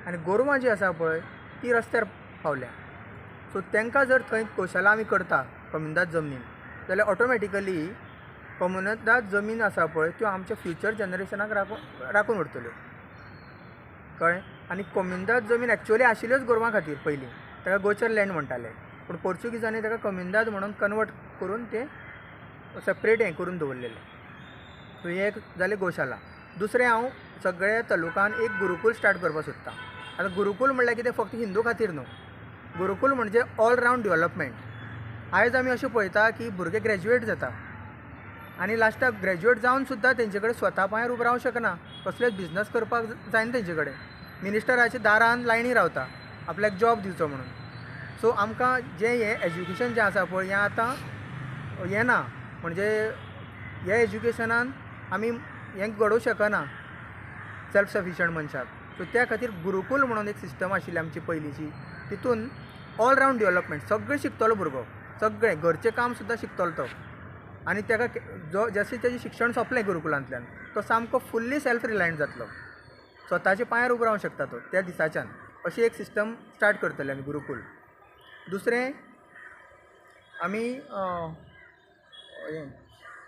आनी गोरवां जी आसा पळय ती रस्त्यार पावल्या. सो तांकां जर थंय कौशला आमी करता कम्युनिदाद जमनीन जाल्यार ऑटोमॅटिकली कम्युनिदाद जमीन आसा पळय त्यो आमच्या फ्युचर जनरेशनाक राखून उरतल्यो कळ्ळें. आनी कम्युनिदाद जमीन एक्चुअली आशिल्ल्योच गोरवां खातीर पयलीं, ताका गोचर लँड म्हणटाले, पूण पोर्चुगीजांनी ताका कम्युनिदाद म्हणून कन्वर्ट करून तें सेपरेट हें करून दवरलेलें. सो हें एक जालें गोशाला. दुसरें हांव सगळ्या तालुकान एक गुरुकूल स्टार्ट करपाक सोदतां. आतां गुरुकूल म्हणल्यार कितें फक्त हिंदू खातीर न्हू, गुरुकूल म्हणजे ऑल रावंड डेवलपमेंट. आयज आमी अशें पळयता की भुरगे ग्रॅज्युएट जाता आनी लास्टाक ग्रॅज्युएट जावन सुद्दां तेंचे कडेन स्वता पांयार उबो रावंक शकना, कसलेच बिझनस करपाक जायना तेंचे कडेन. मिनिस्टराच्या दारान लायनी रावता आपल्याक जॉब दिवचो म्हणून. सो आमकां जें हें एज्युकेशन जें आसा पळय हें आतां हें ना, म्हणजे ह्या एज्युकेशनान आमी हें घडोवंक शकना सेल्फ सफिशंट मनशाक. सो त्या खातीर गुरुकूल म्हणून एक सिस्टम आशिल्ली आमची पयलींची, तितून ऑल रावंड डेवलपमेंट सगळें शिकतलो भुरगो, सगळें घरचें काम सुद्दां शिकतलो तो. आनी ताका जशें तेजें शिक्षण सोंपलें गुरुकुलांतल्यान तो सामको फुल्ली सेल्फ रिलायंट जातलो, स्वताच्या पांयार उबो रावंक शकता तो त्या दिसाच्यान. अशी एक सिस्टम स्टार्ट करतले आमी गुरुकूल. दुसरें आमी